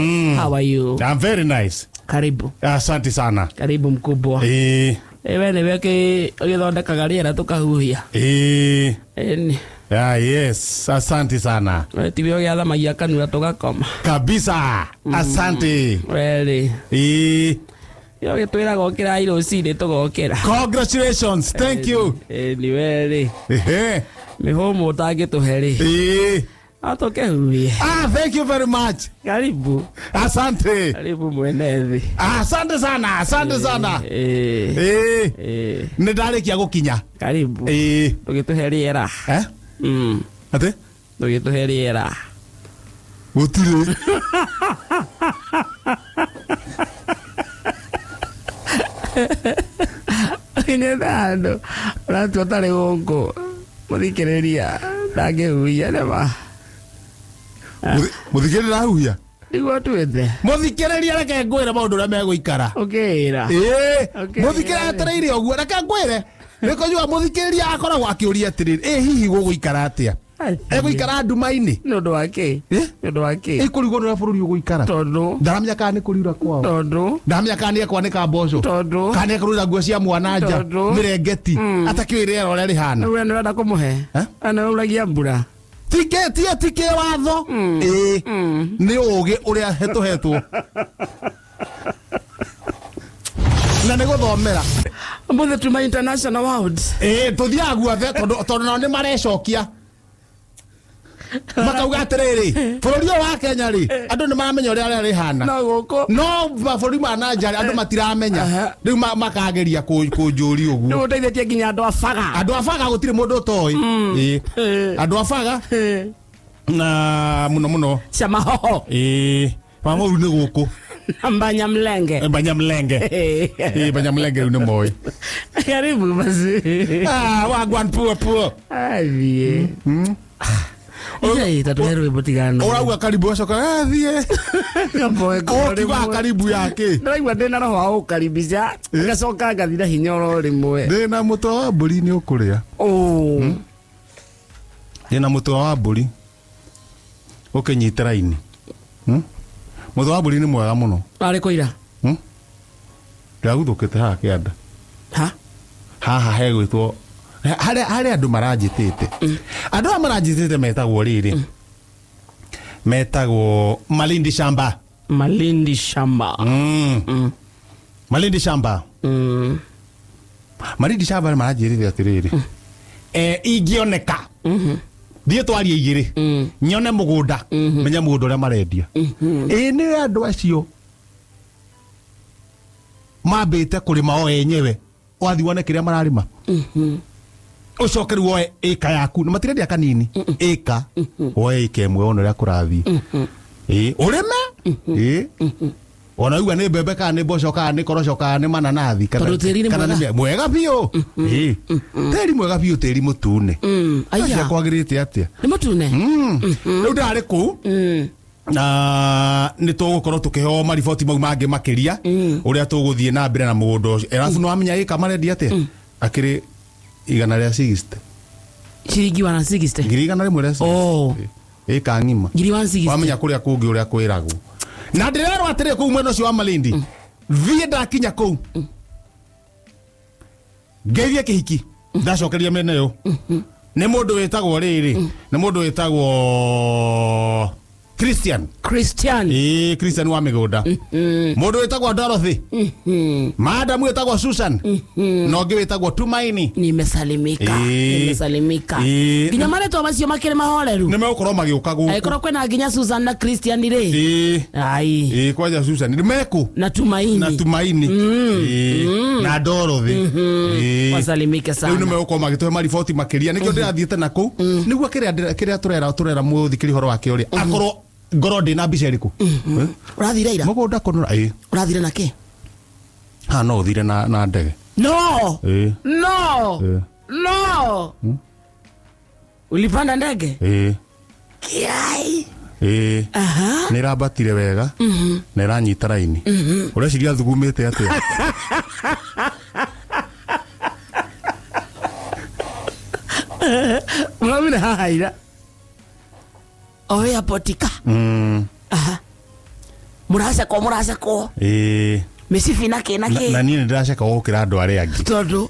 How are you? I'm very nice. Karibu. Asante sana. Karibu mkubwa. Ewe ni weke ugithondeka gariera tukahuhia. Yes, asante sana. Tibi ogiathamagia kanua tugakoma. Kabisa. Asante. Really. Yo gitwira gokira irucini tugokira. Congratulations. Thank you. Ni weli. Mihomo utangituheri. Atoke huye. Thank you very much. Karibu. Asante. Karibu mwenethi. Asante sana. Asante sana. Nindarikia gukinya. Karibu. Tugituheriera. Ate? Tugituheriera. Gutire. Inedando. Ratu atare gongo. Muthikiriria. Ndagihuia nema. Muthikiriria huia. Niguo twethe. Muthikiriria reke ngwire maundu uria meguikara. Ukira. Muthikiriria atereire oguo reke ngwire. Niko jua muthikiriria akoragwo akiuria atiriri. Hihi guguikara atia? Eguikara nduma-ini. Nundu wake. Nundu wake. Ikurigwo na bururi uguikara. Tondu. Ndaramya kana ni kuriura kwao. Tondu. Ndaramya kana ni kwanika mboco. Tondu. Kana kurura nguo cia mwananja. Mirengeti. Atakiwirira ora rihana. Wewe nenda kumuhe. Ana uragia mbura. Tike watho. Ni ugi uria hetuhetwo. Na nego thomera. Mbuthe tuma international world. Tuthia guothe tondu nao ni marecokia. Makauga atiriri bururi wa Kenya ri andu ni maramenya uria rihana no guko no bururi ma Nigeria andu matiramenya riu makageria kunjuri uguo ni uteithĩtie nginya andu afaga gutire mundu toy andu afaga na muno chama hoho pamoru ni guku Banyamulenge Banyamulenge riu ni moi karibu basi wagwan puo avie tatuheru ibutigano urauga karibu acoka thie kiwa karibu yake ndiraigua ndina roho wa ukaribisha ngacoka ngathira hinya oro rimwe ndina mutwa wa mburi ni ukuria ndina mutwa wa mburi ukinyitira ini mutwa wa mburi ni mwega muno ari kuira ndaguthukite haha kianda haha hegwitwo Hare andu maranjitite. Andu maranjitite metagwo riri. Metagwo Malindi Shamba. Malindi Shamba. Malindi Shamba. Malindi Shamba maranjitite atiriri. Ingioneka. Thie twarie igiri. Nyone mugunda. Menya mugunda uria marendia. Ni andu acio. Mambite kurima o enyewe. Wathi wone kiria mararima. Ucokeru woe eka yaku na matirendia kanini eka woe eka imwe ona ria kurathi urime ona uga ni mbembe kana ni mboco kana ni koroco kana ni mananathi kana ni mwega biu teri mwega biu teri mutune aya kwagirite atia ni mutune riu ndari ku na ni tugukorwo tukiheo mariboti mau mangi makiria uria tuguthie na mbere na mugunda ucio erafu no amenya eka marendia atia akiri igana ria 60 shiringi 160 ngiri igana rimwe ria 60 eka ngima ngiri 160 wamenya kuria kungi uria kwiragwo na ndirero atire ku mweno cio wa Malindi thie ndakinya ku ngeithie kihiki ndacokeria mene yo ni mundu witagwo riri ni mundu witagwo Christian Christian wa migunda mundu witagwo Dorothy madam witagwo Susan no ngi witagwo Tumaini nimesalimika nginya mareto macio makire mahoreru nimegukorwo magiuka guku aikorwo kwena nginya Susan na Christian ri ai kwaja Susan ni meku na Tumaini na Dorothy wasalimike sana riu nimegukorwo magituhe mariboti makiria nikio ndirathiete naku niguo kiria turera muthi kiri horo wake uri akorwo ngoro ndi na mbica iriku urathire ira mugunda kunura urathire na ki no uthire na ndege no ulipanda ndege kiai ni rabatire wega ni ranyita raini ureciria thugumite atia mwamina hahaira oya potika Muraceko. Micibi nake. Na niĩ nĩndĩraceka gũkĩra andũ arĩa angĩ. Tondũ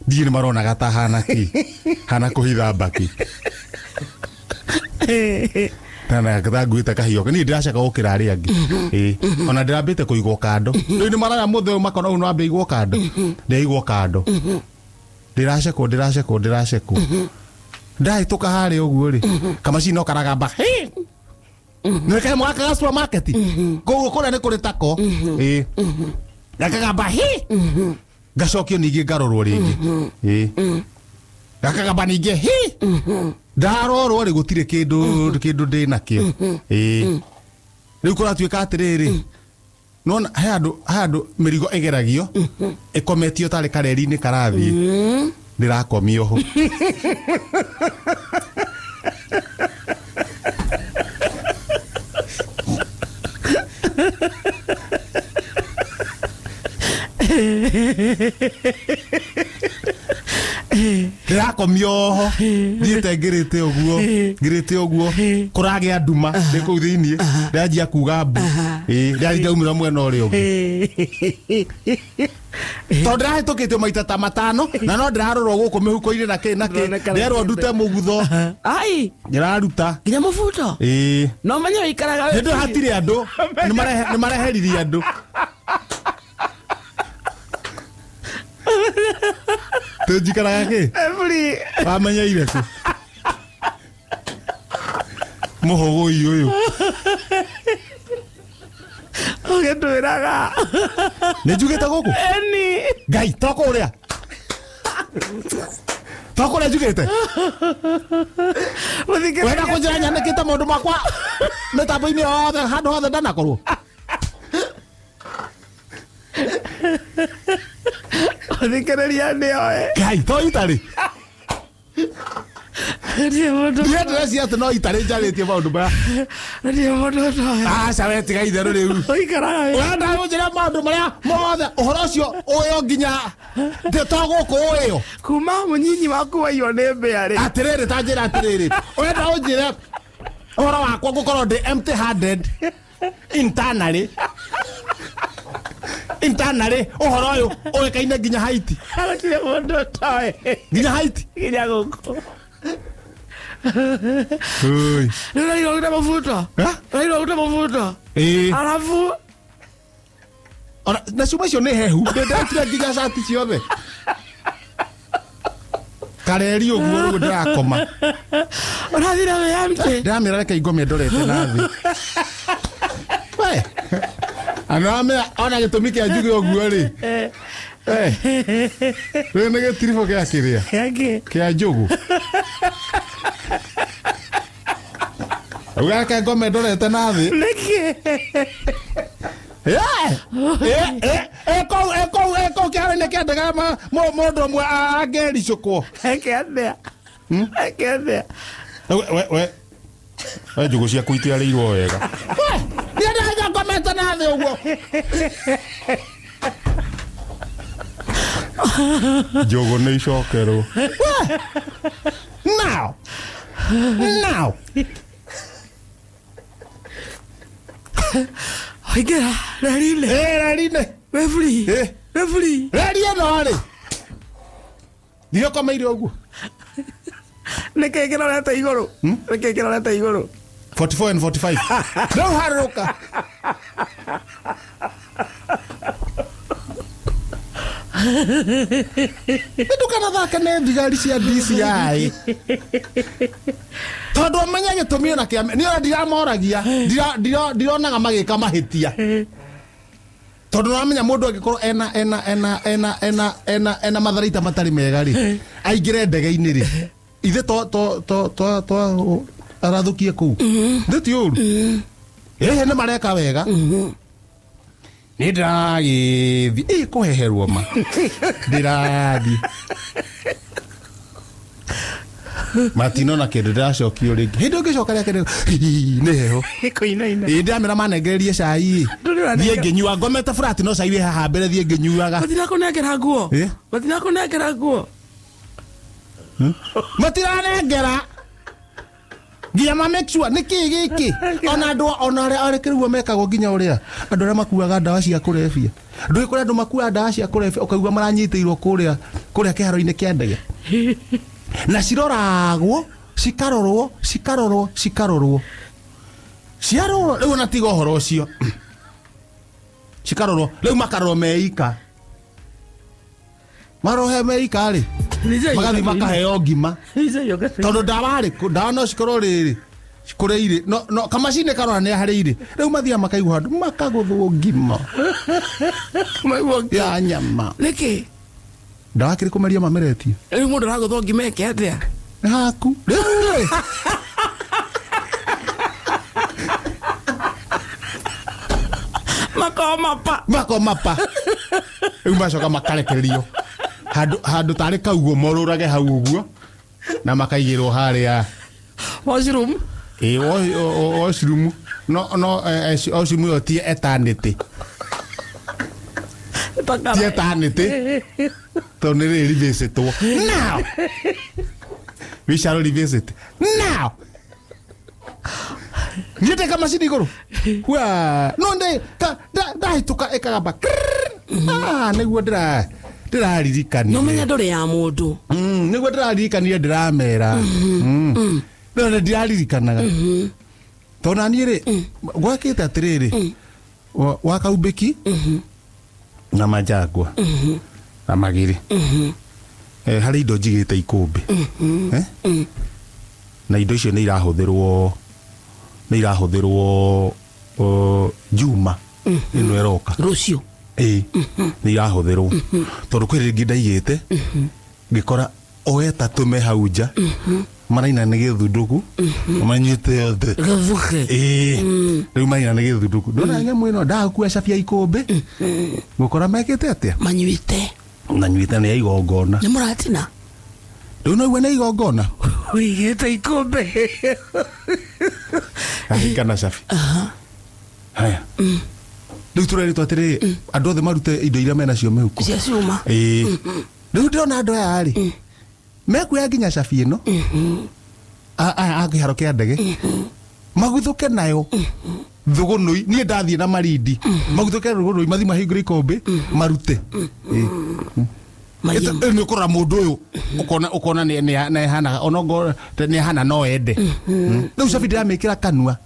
ndiĩ nĩmaronaga ta hana kũhitha mbaki. Tana nguĩte kahiũ. Niĩ ndĩraceka gũkĩra arĩa angĩ. Ona ndĩrambĩte kũigwo kando. Rĩu nĩmaraya mũthĩ makona ũyũ no ambe igwo kando. Ndĩigwo kando. Ndĩracekwo. Ndahĩtũka harĩa ũguo rĩ. Kamacini no karagamba. Nĩkahe mwaka supermarket. Koguo kũrĩa nĩ kũrĩ tako. Gakagamba ngacokio ningĩ ngarorwo rĩngĩ. Gakagamba ningĩ ndarorwo rĩ gũtirĩ kĩndũ ndĩ nakĩo. Rĩu kũratuĩka atĩrĩrĩ. Nona he andũ mĩrigo ĩgeragio ĩkometio tarĩ kareri-inĩ karathiĩ. Ndĩrakomio ho. Ndĩrakomio ho. Thiĩte ngĩrĩte ũguo. Kũragĩa nduma ndĩ kũu thĩiniĩ. Ndĩranjia kuga mbu. Ndĩrathiĩ ndaumĩra mwena ũrĩa ũngĩ. Tondũ ndĩrahĩtũkĩtio maita ta 5 na no ndĩrarorwo gũkũ mĩhuko-inĩ na kĩ. Nderwo ndute mũgutho. Ndĩraruta. Nginya mũbuto. No menye ũikaraga. Hĩndĩ ĩyo hatirĩ andũ. Nĩmareheririe andũ. Tũnjikaraga kĩ? Wamenyeire kũ? Mũhũgũi ũyũ. Ũgĩtwĩraga. Nĩnjugĩte gũkũ? Ngai toko ũrĩa. Toko ũrĩa njugĩte? Wenda kũnjĩra nyanĩkĩte maũndũ makwa mĩtambo-inĩ yothe handũ hothe ndanakorwo. Thikĩrĩria nĩoe. Ngai to itarĩ. Ndĩreciria atĩ no itarĩ njarĩtie maũndũ maya. Aca we tiga itherũ rĩu. Wenda gũnjĩra maũndũ marĩa mothe ũhoro ũcio ũyũ nginya to gũkũ ũyũ. Kuma mũnyinyi waku waiywo nĩ mbĩa rĩ. Atĩrĩrĩ ta njĩra atĩrĩrĩ. Wenda ũnjĩre ũhoro wakwa ngũkorwo ndĩ empty handed internally. Ũhoro ũyũ ũĩkaine nginya Haiti. Gũtirĩ mũndũ ũtoĩ. Nginya Haiti. Nginya gũkũ. Nĩũraigua gũte mũbuto. Alafu na cuma icio nĩ hehu. Ndĩratire nginya cati ciothe. Kareri ũguo rĩu ndĩrakoma. Ũrathire wĩyamte. Ndĩramĩra reke ingomie ndorete na thĩ. Anamea ona gĩtũmi kĩa njuge ũguo rĩ. Rĩu nĩ gĩtiribũ gĩa kĩrĩa. Kĩa njugu. Ugake ngome ndorete na thĩ. Nĩkĩ? Eko kĩarĩ kĩandega mũndũ ũmwe angĩricũkwo. Ekĩandĩa. We njũgũ ciaku itiarĩirwo wega. Nĩndĩrenda ngomete na thĩ ũguo. Njũgũ nĩ icokerwo. Now. Oigĩra reri-inĩ. Reri-inĩ. Refri. Reri ĩno rĩ. Nĩ ũkomeire ũguo. Nĩkĩ kĩrorete igũrũ. 44 and 45. Rĩu harũka. Ndũkanathake nĩ thigari cia DCI. Tondũ ũmenye gĩtũmi ona kĩa niĩ ndiramoragia. Ndironaga magĩka mahĩtia. Tondũ nĩwamenya mũndũ angĩkorwo ena matharaita matarĩ mega rĩ. Aingĩre ndege-inĩ rĩ. Ithe to arathukie kũu. Ndĩti ũru. Nĩ mareka wega. Nĩ ndĩragĩthiĩ kũheherwo ma. Ndĩrathiĩ. Matino na kĩndũ ndĩracokio rĩngĩ. Hĩndĩ ũngĩcoka rĩa kĩndũ nĩ heho. Ndĩramĩra manengererie cai. Thiĩ ngĩnyua ngomete frat no cai wĩ haha mbere thiĩ ngĩnyuaga. Matiranengera. Nginya ma make sure niki giki. Ona andu ona aria kiriguo mekagwo nginya uria. Andu aria makuaga ndawa cia kurebia. Ndui kuri andu makua ndawa cia kurebia ukaigua maranyitiirwo kuria kiharo-ini kia ndege. Na ciroragwo, cikarorwo. Ciarorwo riu na tiga uhoro ucio. Cikarorwo riu makarorwo meika. Marohe meika ri. Magathi makaheo ngima. Tondu ndawa no cikorwo riri kureire no kamacini karora ni harire riu mathia makaigwa handu makaguthwo ngima ya nyama niki ndawa kiri kumeria mameretie riu mundu araguthwo ngima eke atia haku makomapa riu macoka makarekererio handu tari kauguo morurage hau uguo na makaigirwo haria washroom washroom no washroom yo tie eternity tie eternity to ne revisit now we shall revisit now Nyete kama sini goro wa no nde da hituka ekagamba niguo ndiraririkania no menya ndore ya mundu niguo ndiraririkania ndiramera no ndiraririkanaga tona ni ri gwakite atiriri wakaubeki na majagwa na magiri hari indo njigite ikumbi na indo icio ni irahuthirwo juma ino eroka rucio ni irahuthirwo tondu kwi ringi ndaigite ngikora oeta tume hauja maraina ni githunduku manyite yothe gavuke riu maina ni githunduku ndona nyamu ino ndakua cabia ikumbi gukora mekite atia manyuite ni igongona ni muratina riu no ni igongona wigite ikumbi kana cabi haya riu tureri twatiri andu othe marute indo iria mena cio mehuko cia ciuma riu ndirona andu aya ari mekuya nginya cabi ino akiharo kia ndege maguthuke nayo thugunui nie ndathie na marindi maguthuke thugunui mathi mahingure ikombe marute ni ukora mundu uyu ukona ni hana onongo ni hana no ende riu cabi ndiramikira kanua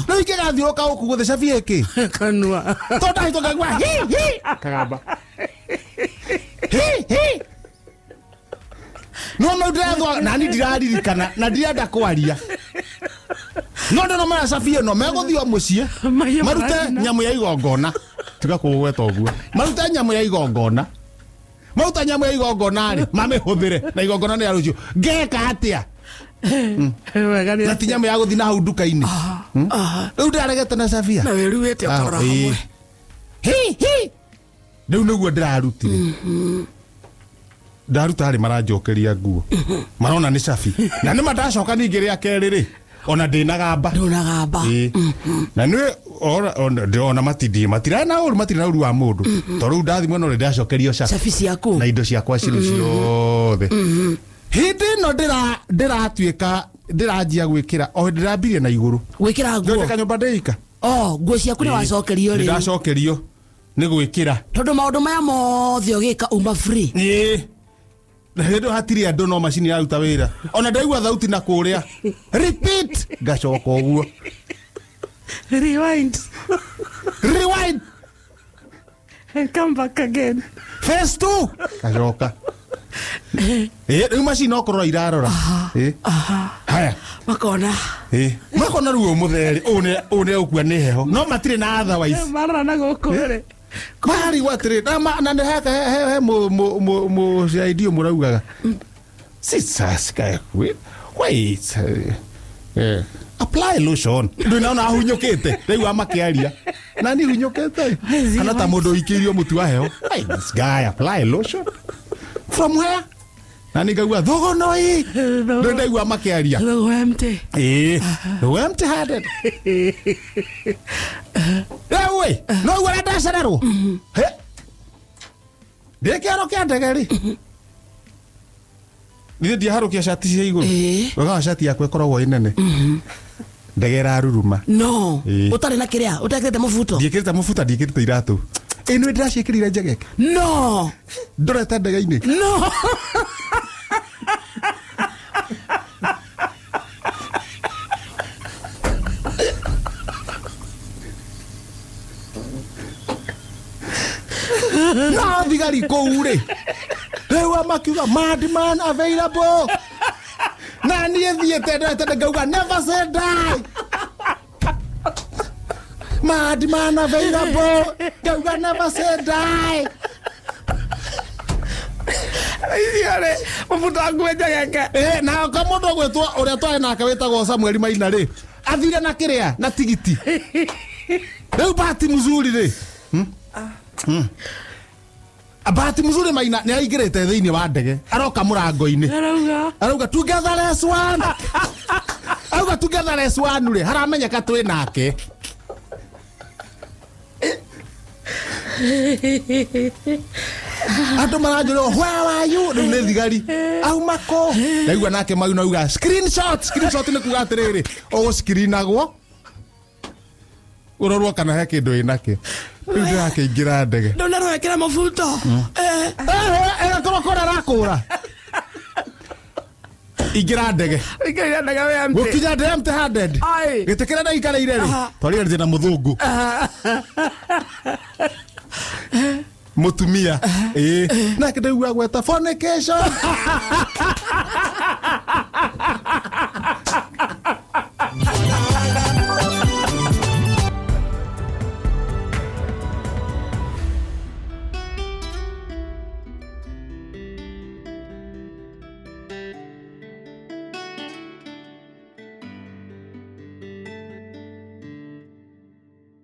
riu ikigathiuruka uku guthe cabi iki kanua to ndahitoka gwa hi kagamba hi no no ndirathwa nani ndiraririkana na ndirenda kwaria no ndo mara cabi ino meguthio mucie marute nyamu ya igongona tiga kugweta uguo marute nyamu ya igongona mauta nyamu ya igongona ri mamehuthire na igongona ni ya rucio ngeka atia na ti nyamu ya guthi na hau nduka-ini riu ndaregete na cabia na wiruite ukora hamwe riu niguo ndirarutire ndaruta ri maranjokeria nguo marona ni cabi na ni mandacoka ningi ria keri ri ona ndinagamba na ni ona matira na uru wa mundu to riu ndathi mwena uri ndacokerio cabi ciaku na indo ciakwa ciru ciothe hindi no ndiratuika ndiranjia gwikira o ndirambirie na iguru gwikira nguo ndeka nyumba ndeika nguo ciaku ni wacokerio ri ndacokerio ni gwikira tondu maundu maya mothe ugika uma free Hedo hatiri andu no macini ya ruta wira ona ndaigua thauti na kuria repeat gacoka uguo rewind and come back again phase 2 gacoka riu macini okorwo irarora haya makona ruo mutheri une ukua ni heho no matire na otherwise marana na gukure kwari watire na ne haka he mo idea muraugaga sitsaska wait apply lotion ndu naona hunyukite riu amakiaria na ni hunyukite kana ta mundu ikirio mutu wa heho this guy apply lotion from where na nigagua thogonoi ndu ndaigua amakiaria empty empty handed ewe no wala dasararo he de kero kia ndegeri Nĩ ndiaharukia shati cia igũrũ. Wega shati yakwa ĩkoragwo ĩnene. Ndege ĩraruruma. No. Ũtarĩ na kĩrĩa, ũtekĩrĩte mũbuto. Ndiĩkĩrĩte mũbuto, ndiĩkĩrĩte iratũ. Nĩ ndĩraciĩkĩrire njegeke. No. Ndorete ndege-inĩ. No. Na thigari kũu rĩ. Rĩu makiuga madman available. Na niĩ thiĩte ndorete ngauga never say die. Madman available. Ngauga never say die. Iare, mũbuto waku njegeke. Na mũndũ gwĩtwo ũrĩa twarĩ nake wĩtagwo Samuel Maina rĩ. Athire na kĩrĩa na tigiti. Rĩu Bahati Mzuri rĩ. Bahati Mzuri Maina nĩ aingĩrĩte thĩinĩ wa ndege. Aroka mũrango-inĩ. Arauga together as one. Arauga together as one rĩ. Haramenyeka twĩ nake. Andũ maranjũrwo where are you? Rĩu nĩ thigari. Auma kũ? Ndaigua nake Maina auga screenshot nĩ kuga atĩrĩrĩ. Ũgũscreenagwo. Ũrorwo kana he kĩndũ ĩnakĩ. Rĩu ndĩrakĩingĩra ndege. Ndona rwekĩra mũbuto. Korokora rakũra. Ingĩra ndege. Ingĩra ndege we empty. Gũkinya ndege empty handed. Gĩtĩ kĩrĩa ndaikarĩire rĩ. Twarĩ rĩ na mũthũngũ. Mutumia. Nake ndaigua gweta fornication.